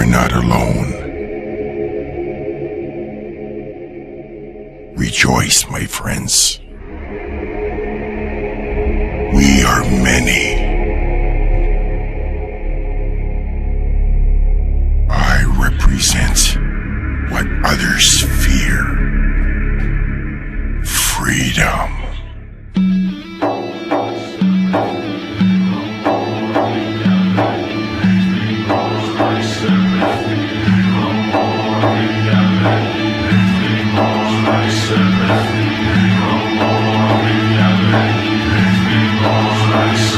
not alone. Rejoice, my friends. We are many. I represent what others fear. Freedom.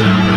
Serpent.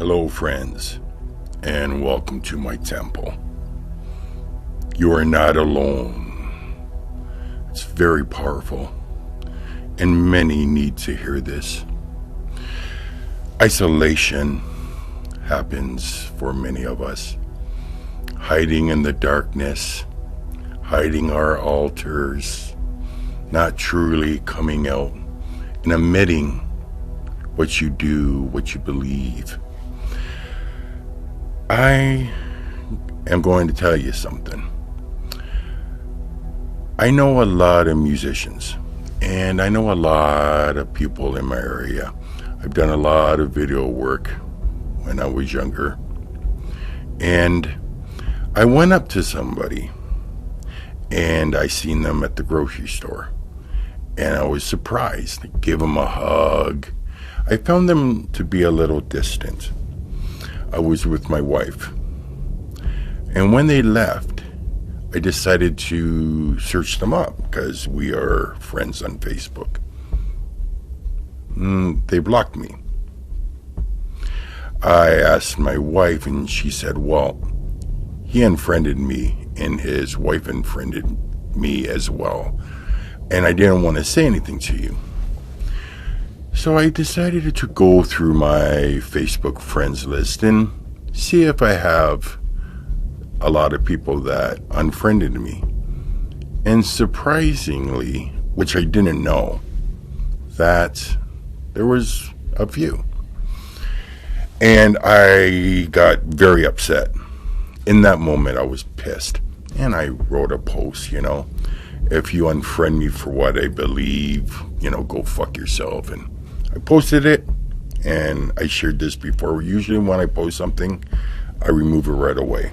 Hello, friends, and welcome to my temple. You are not alone. It's very powerful, and many need to hear this. Isolation happens for many of us. Hiding in the darkness, hiding our altars, not truly coming out and admitting what you do, what you believe. I am going to tell you something. I know a lot of musicians, and I know a lot of people in my area. I've done a lot of video work when I was younger. And I went up to somebody, and I seen them at the grocery store. And I was surprised. I gave them a hug. I found them to be a little distant. I was with my wife. And when they left, I decided to search them up because we are friends on Facebook. They blocked me. I asked my wife, and she said, well, he unfriended me, and his wife unfriended me as well. And I didn't want to say anything to you. So I decided to go through my Facebook friends list and see if I have a lot of people that unfriended me. And surprisingly, which I didn't know, that there was a few. And I got very upset. In that moment, I was pissed. And I wrote a post, if you unfriend me for what I believe, go fuck yourself. And I posted it, and I shared this before. Usually when I post something, I remove it right away.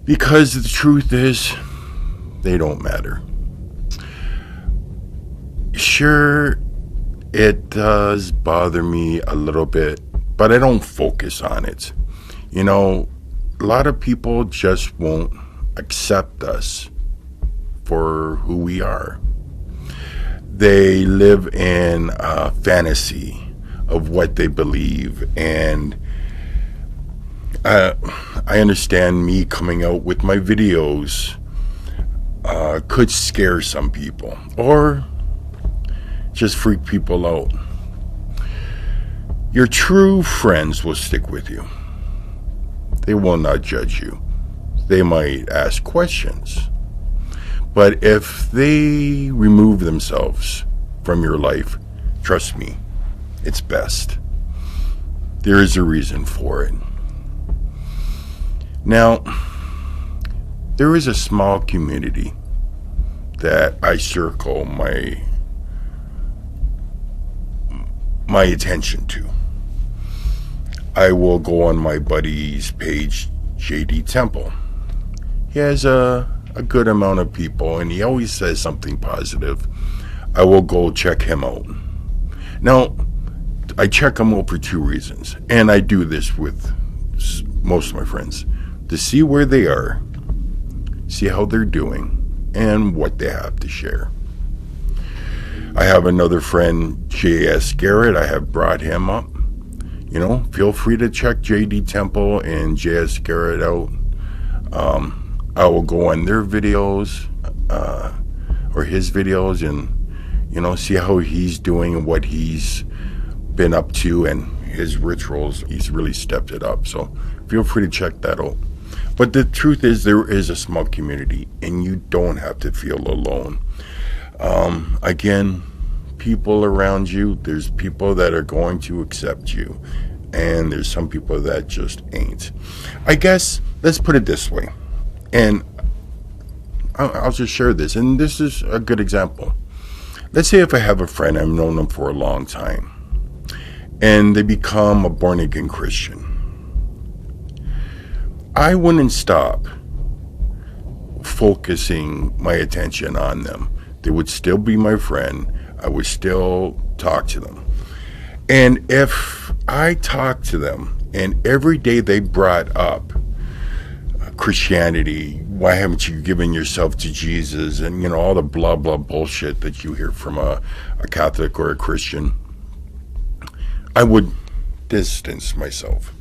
Because the truth is, they don't matter. Sure, it does bother me a little bit, but I don't focus on it. A lot of people just won't accept us for who we are. They live in a fantasy of what they believe, and I understand me coming out with my videos could scare some people or just freak people out. Your true friends will stick with you. They will not judge you. They might ask questions. But if they remove themselves from your life, trust me, it's best. There is a reason for it. Now, there is a small community that I circle my attention to. I will go on my buddy's page, JD Temple. He has a good amount of people, and he always says something positive. I will go check him out. Now, I check him out for two reasons, and I do this with most of my friends, to see where they are, see how they're doing, and what they have to share. I have another friend, J.S. Garrett. I have brought him up. Feel free to check JD Temple and J.S. Garrett out. I will go on their videos or his videos and see how he's doing and what he's been up to and his rituals. He's really stepped it up, so feel free to check that out. But the truth is, there is a small community, and you don't have to feel alone. Again, people around you, there's people that are going to accept you, and there's some people that just ain't. I guess, let's put it this way. And I'll just share this, and this is a good example. Let's say if I have a friend, I've known them for a long time, and they become a born-again Christian. I wouldn't stop focusing my attention on them. They would still be my friend. I would still talk to them. And if I talk to them, and every day they brought up Christianity, why haven't you given yourself to Jesus, and all the blah blah bullshit that you hear from a Catholic or a Christian, I would distance myself.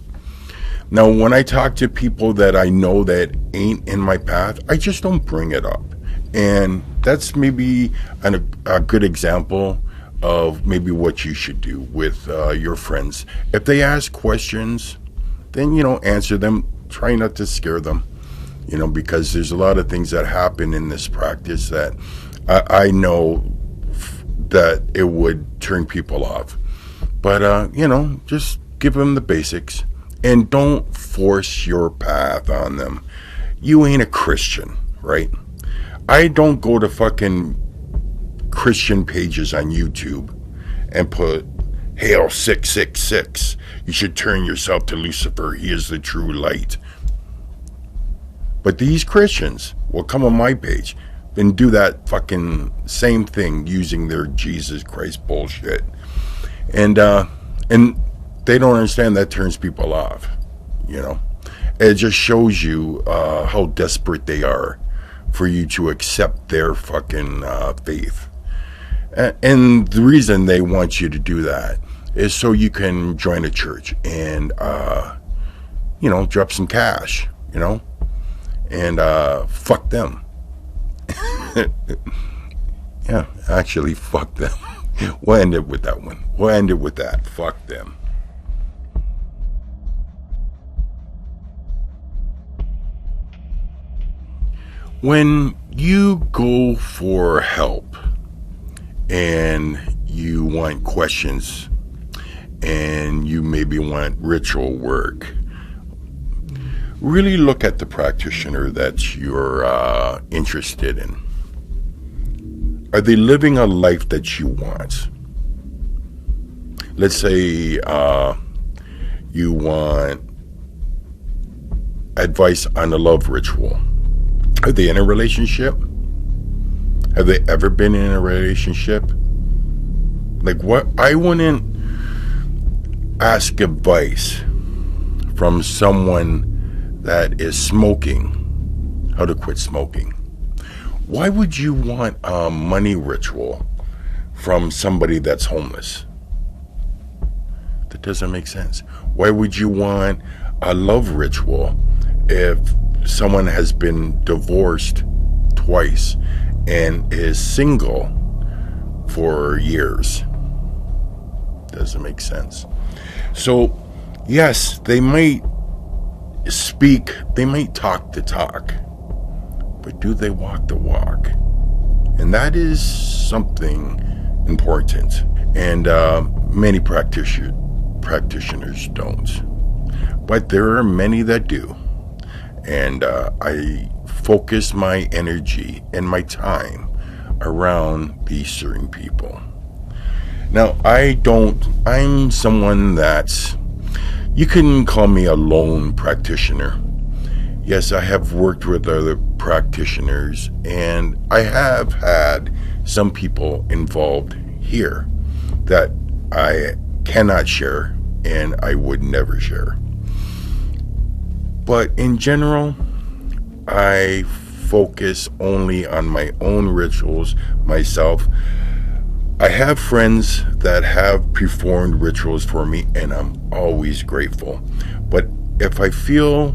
Now, when I talk to people that I know that ain't in my path, I just don't bring it up. And that's maybe a good example of maybe what you should do with your friends. If they ask questions, then, answer them. Try not to scare them, because there's a lot of things that happen in this practice that I know that it would turn people off. But, just give them the basics and don't force your path on them. You ain't a Christian, right? I don't go to fucking Christian pages on YouTube and put, Hail 666. You should turn yourself to Lucifer. He is the true light. But these Christians will come on my page and do that fucking same thing using their Jesus Christ bullshit. And they don't understand that turns people off, It just shows you how desperate they are for you to accept their fucking faith. And the reason they want you to do that is so you can join a church and, drop some cash, and fuck them. Yeah, actually, fuck them. We'll end it with that one. We'll end it with that. Fuck them. When you go for help and you want questions and you maybe want ritual work, really look at the practitioner that you're interested in. Are they living a life that you want? Let's say you want advice on a love ritual. Are they in a relationship? Have they ever been in a relationship? Like, what? I wouldn't ask advice from someone that is smoking, how to quit smoking. Why would you want a money ritual from somebody that's homeless? That doesn't make sense. Why would you want a love ritual if someone has been divorced twice and is single for years? Doesn't make sense. So, yes, they might speak, they might talk the talk, but do they walk the walk? And that is something important. And many practitioners don't. But there are many that do. And I focus my energy and my time around these certain people. Now, I'm someone that's, you can call me a lone practitioner. Yes, I have worked with other practitioners, and I have had some people involved here that I cannot share and I would never share. But in general, I focus only on my own rituals myself. I have friends that have performed rituals for me, and I'm always grateful. But if I feel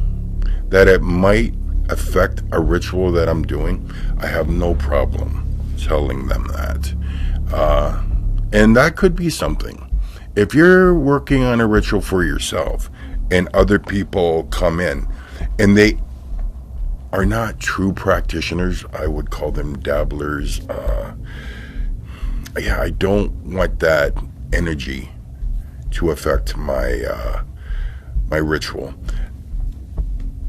that it might affect a ritual that I'm doing, I have no problem telling them that. And that could be something. If you're working on a ritual for yourself and other people come in and they are not true practitioners, I would call them dabblers. I don't want that energy to affect my my ritual.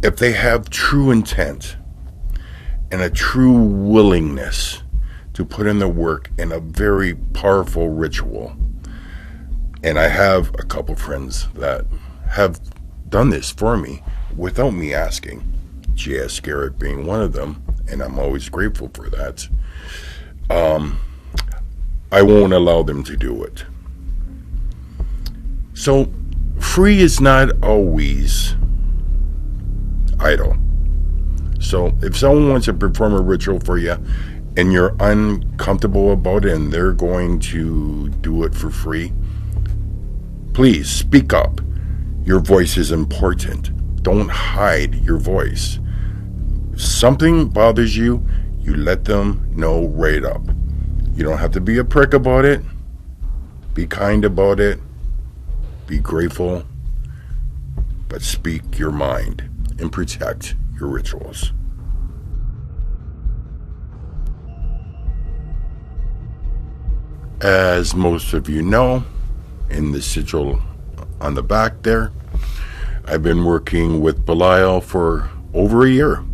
If they have true intent and a true willingness to put in the work in a very powerful ritual, and I have a couple friends that have done this for me without me asking, J.S. Garrett being one of them, and I'm always grateful for that, I won't allow them to do it. So, free is not always idle. So if someone wants to perform a ritual for you and you're uncomfortable about it and they're going to do it for free, Please speak up. Your voice is important. Don't hide your voice. If something bothers you, you let them know right up. You don't have to be a prick about it. Be kind about it. Be grateful. But speak your mind and protect your rituals. As most of you know, in the sigil on the back there, I've been working with Belial for over a year.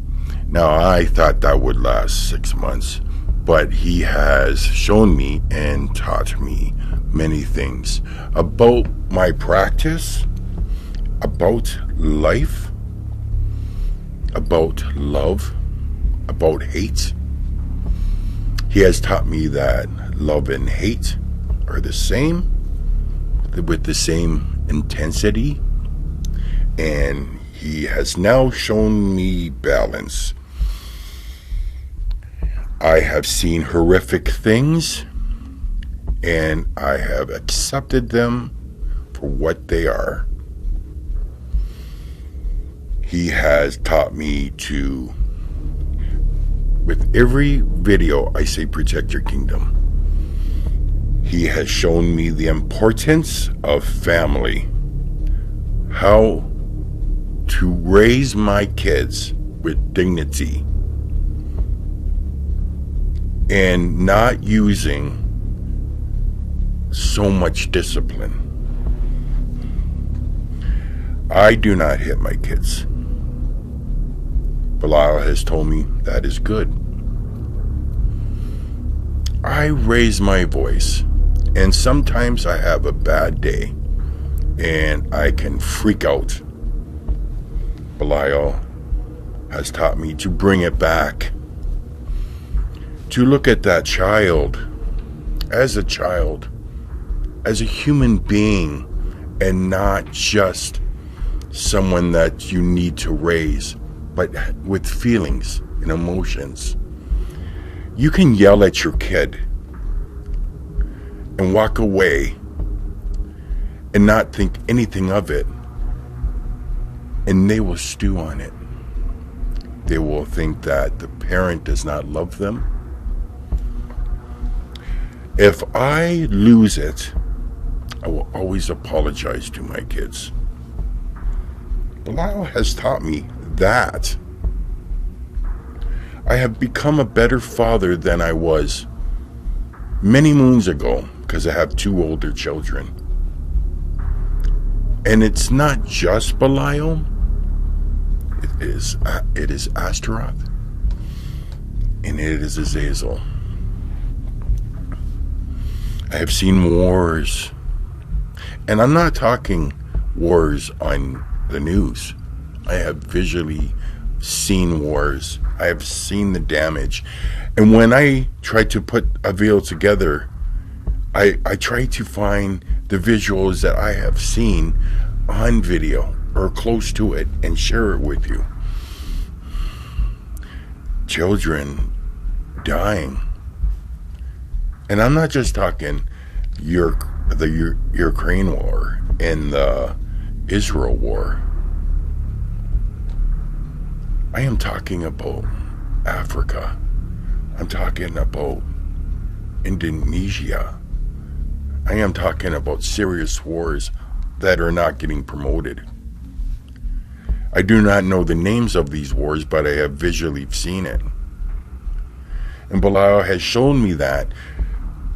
Now, I thought that would last 6 months, but he has shown me and taught me many things about my practice, about life, about love, about hate. He has taught me that love and hate are the same, with the same intensity, and he has now shown me balance. I have seen horrific things, and I have accepted them for what they are. He has taught me to, with every video, I say protect your kingdom. He has shown me the importance of family, how to raise my kids with dignity and not using so much discipline. I do not hit my kids. Belial has told me that is good. I raise my voice, and sometimes I have a bad day and I can freak out. Belial has taught me to bring it back, to look at that child, as a human being, and not just someone that you need to raise, but with feelings and emotions. You can yell at your kid and walk away and not think anything of it, and they will stew on it. They will think that the parent does not love them. If I lose it, I will always apologize to my kids. Belial has taught me that. I have become a better father than I was many moons ago because I have 2 older children. And it's not just Belial. It is Astaroth, and it is Azazel. I have seen wars, and I'm not talking wars on the news. I have visually seen wars. I have seen the damage. And when I try to put a veil together, I try to find the visuals that I have seen on video or close to it and share it with you. Children dying. And I'm not just talking the Ukraine war and the Israel war. I am talking about Africa. I'm talking about Indonesia. I am talking about serious wars that are not getting promoted. I do not know the names of these wars, but I have visually seen it. And Belial has shown me that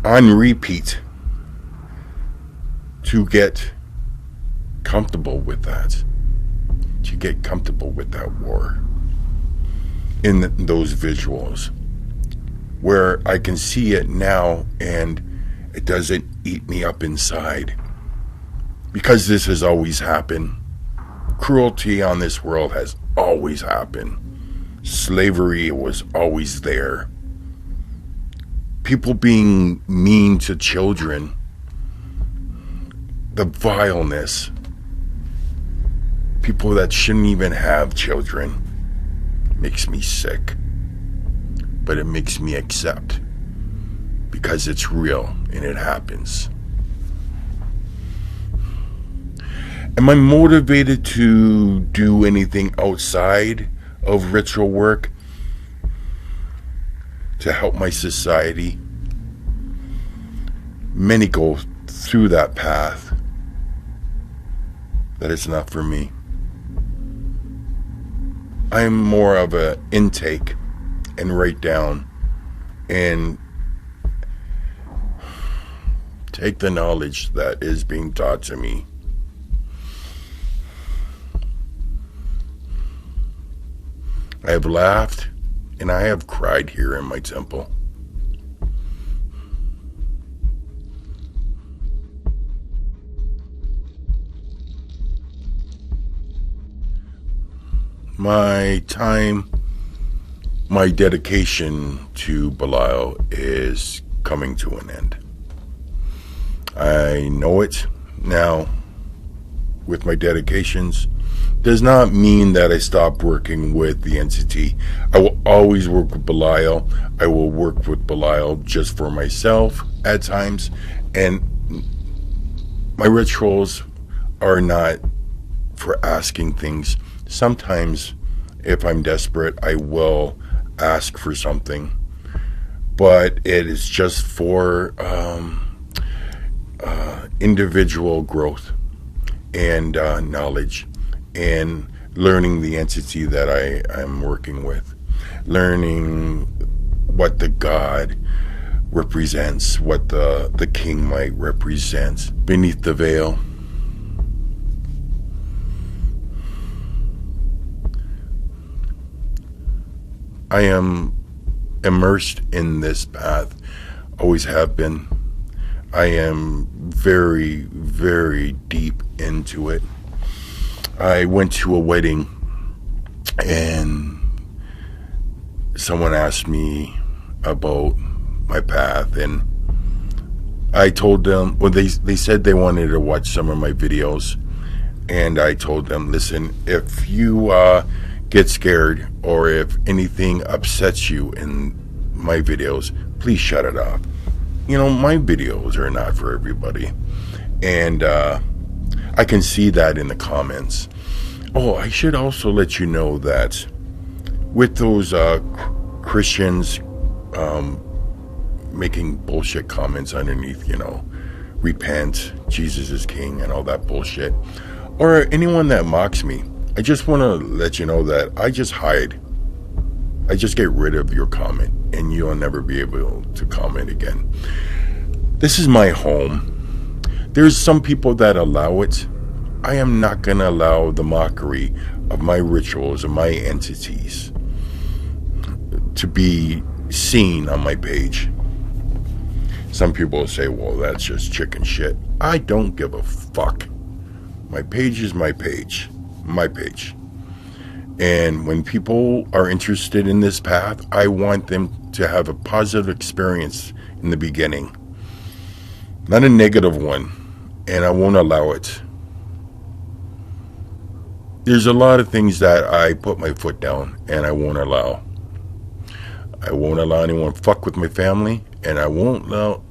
on repeat to get comfortable with that. To get comfortable with that war. In those visuals. Where I can see it now and it doesn't eat me up inside. Because this has always happened. Cruelty on this world has always happened. Slavery was always there. People being mean to children. The vileness. People that shouldn't even have children. Makes me sick. But it makes me accept. Because it's real and it happens. Am I motivated to do anything outside of ritual work to help my society? Many go through that path. That is not for me. I'm more of a intake and write down and take the knowledge that is being taught to me. I have laughed and I have cried here in my temple. My time, my dedication to Belial is coming to an end. I know it now with my dedications. Does not mean that I stop working with the entity. I will always work with Belial. I will work with Belial just for myself at times. And my rituals are not for asking things. Sometimes, if I'm desperate, I will ask for something. But it is just for individual growth and knowledge. And learning the entity that I am working with. Learning what the God represents, what the king might represent beneath the veil. I am immersed in this path, always have been. I am very, very deep into it. I went to a wedding and someone asked me about my path, and I told them, well, they said they wanted to watch some of my videos, and I told them, listen, if you get scared or if anything upsets you in my videos, please shut it off. You know, my videos are not for everybody. And I can see that in the comments. Oh, I should also let you know that with those Christians making bullshit comments underneath, you know, repent, Jesus is king, and all that bullshit, or anyone that mocks me, I just want to let you know that I just hide. I just get rid of your comment, and you'll never be able to comment again. This is my home. There's some people that allow it. I am not going to allow the mockery of my rituals and my entities to be seen on my page. Some people will say, well, that's just chicken shit. I don't give a fuck. My page is my page. My page. And when people are interested in this path, I want them to have a positive experience in the beginning, not a negative one, and I won't allow it. There's a lot of things that I put my foot down and I won't allow. I won't allow anyone to fuck with my family, and I won't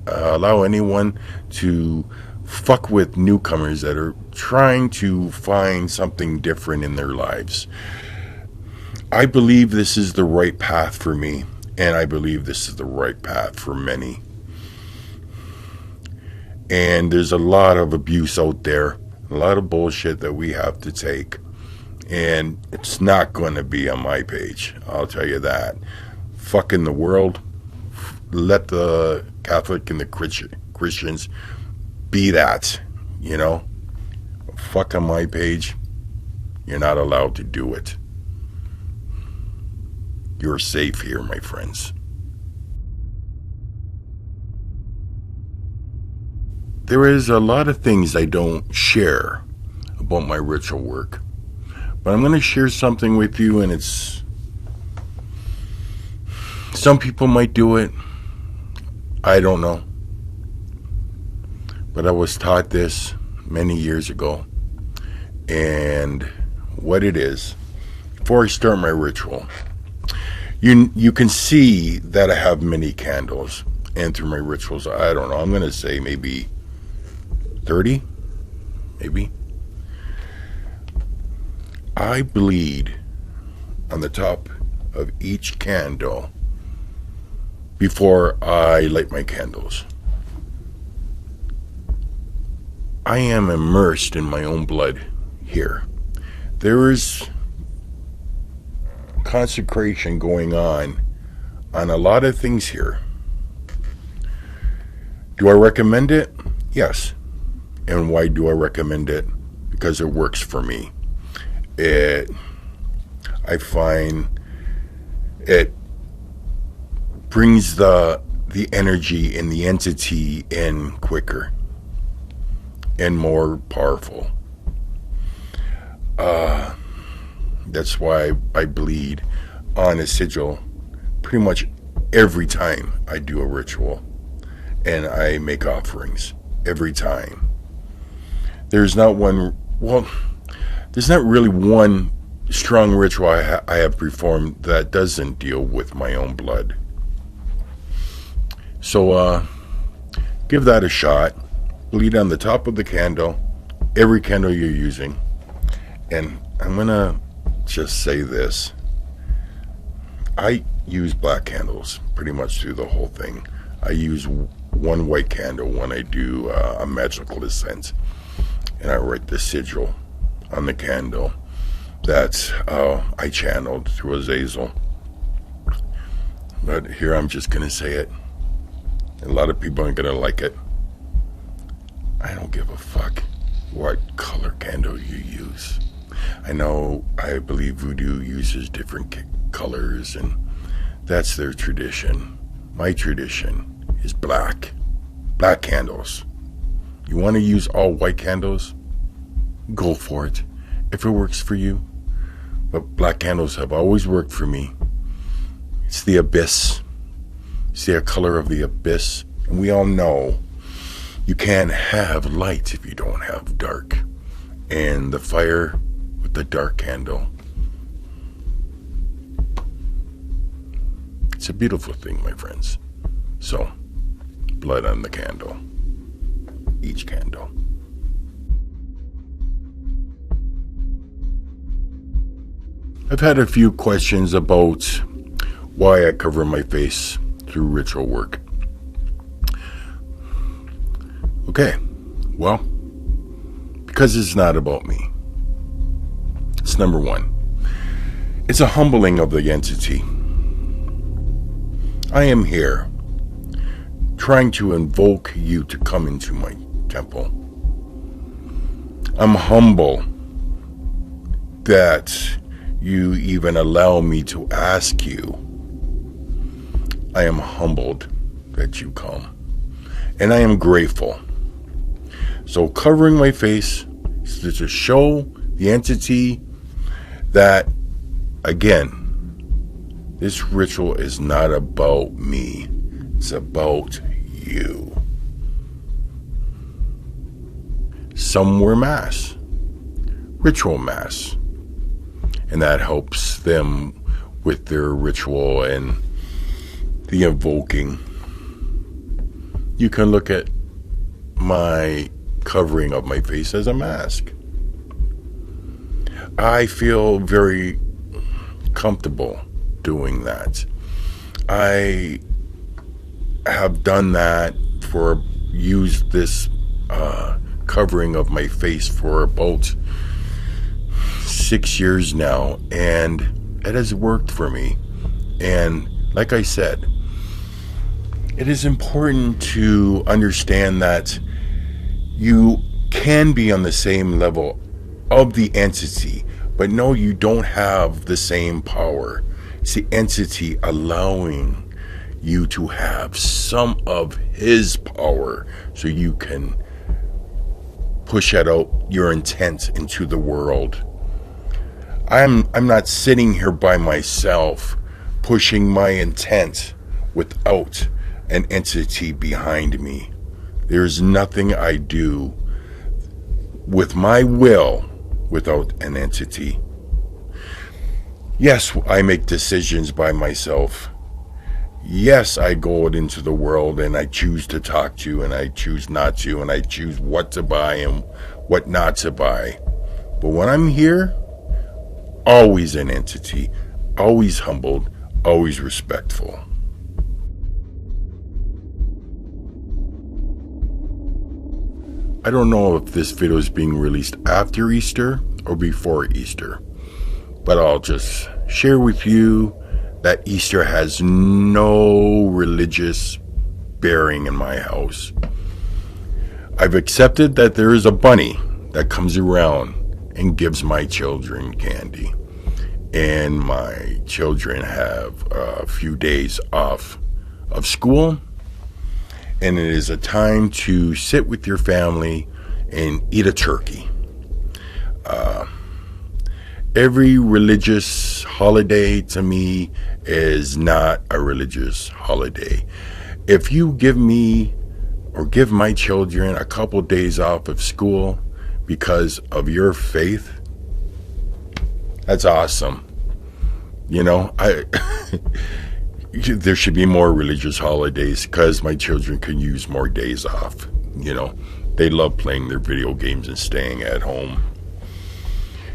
allow anyone to fuck with newcomers that are trying to find something different in their lives. I believe this is the right path for me, and I believe this is the right path for many. And there's a lot of abuse out there, a lot of bullshit that we have to take, and it's not going to be on my page, I'll tell you that. Fucking the world, let the Catholic and the Christians be that, you know. Fuck on my page, you're not allowed to do it. You're safe here, my friends. There is a lot of things I don't share about my ritual work, but I'm going to share something with you, and it's, some people might do it, I don't know, but I was taught this many years ago. And what it is, before I start my ritual, you can see that I have many candles, and through my rituals, I don't know, I'm going to say maybe 30, maybe. I bleed on the top of each candle before I light my candles. I am immersed in my own blood here. There is consecration going on a lot of things here. Do I recommend it? Yes. And why do I recommend it? Because it works for me. I find it brings the energy and the entity in quicker and more powerful. That's why I bleed on a sigil pretty much every time I do a ritual, and I make offerings every time. There's not really one strong ritual I have performed that doesn't deal with my own blood. So give that a shot. Bleed on the top of the candle, every candle you're using. And I'm gonna just say this. I use black candles pretty much through the whole thing. I use one white candle when I do a magical ascent, and I write the sigil on the candle that I channeled through Azazel. But here I'm just gonna say it. A lot of people aren't gonna like it. I don't give a fuck what color candle you use. I believe voodoo uses different colors, and that's their tradition. My tradition is black candles. You want to use all white candles? Go for it, if it works for you. But black candles have always worked for me. It's the abyss. It's the color of the abyss. And we all know you can't have light if you don't have dark. And the fire with the dark candle, it's a beautiful thing, my friends. So, blood on the candle. Each candle. I've had a few questions about why I cover my face through ritual work. Okay, well, because it's not about me. It's number one. It's a humbling of the entity. I am here trying to invoke you to come into my temple. I'm humble that you even allow me to ask you. I am humbled that you come. And I am grateful. So covering my face is to show the entity that, again, this ritual is not about me. It's about you. Some wear masks, ritual masks, and that helps them with their ritual and the invoking. You can look at my covering of my face as a mask. I feel very comfortable doing that. I have done that used this covering of my face for about 6 years now, and it has worked for me. And like I said, it is important to understand that you can be on the same level of the entity, but no, you don't have the same power. It's the entity allowing you to have some of his power so you can push out your intent into the world. I'm not sitting here by myself pushing my intent without an entity behind me. There's nothing I do with my will without an entity. Yes, I make decisions by myself. Yes, I go out into the world and I choose to talk to and I choose not to, and I choose what to buy and what not to buy. But when I'm here always an entity, always humbled, always respectful. I don't know if this video is being released after Easter or before Easter, but I'll just share with you that Easter has no religious bearing in my house. I've accepted that there is a bunny that comes around and gives my children candy, and my children have a few days off of school, and it is a time to sit with your family and eat a turkey. Every religious holiday to me is not a religious holiday. If you give me or give my children a couple days off of school because of your faith, that's awesome. You know, there should be more religious holidays because my children can use more days off. You know, they love playing their video games and staying at home.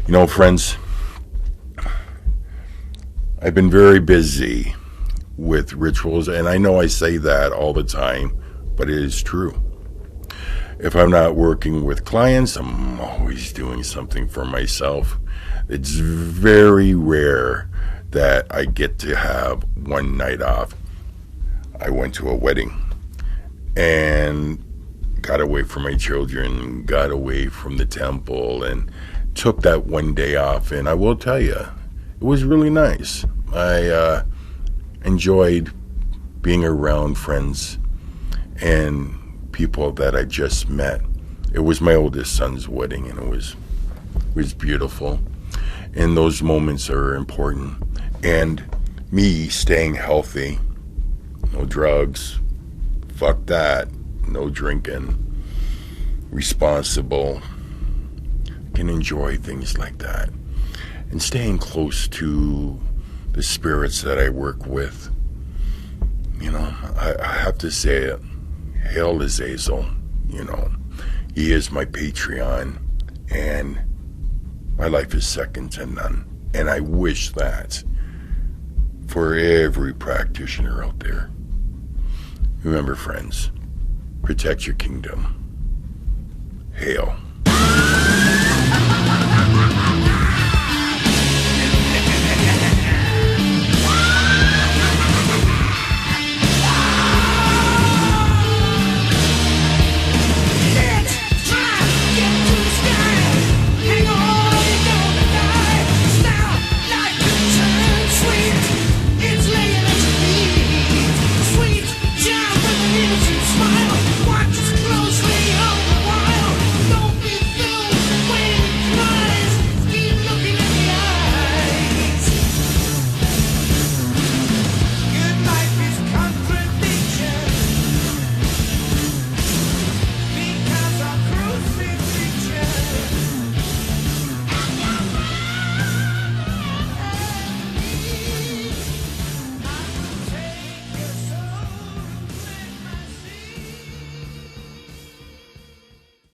You know, friends, I've been very busy with rituals, and I know I say that all the time, but it is true. If I'm not working with clients, I'm always doing something for myself. It's very rare that I get to have one night off. I went to a wedding and got away from my children, got away from the temple, and took that one day off. And I will tell you, it was really nice. I enjoyed being around friends and people that I just met. It was my oldest son's wedding, and it was beautiful. And those moments are important. And me staying healthy, no drugs, fuck that, no drinking, responsible, can enjoy things like that. And staying close to the spirits that I work with. You know, I have to say it. Hail Azazel, you know. He is my Patreon, and my life is second to none. And I wish that for every practitioner out there. Remember, friends, protect your kingdom. Hail.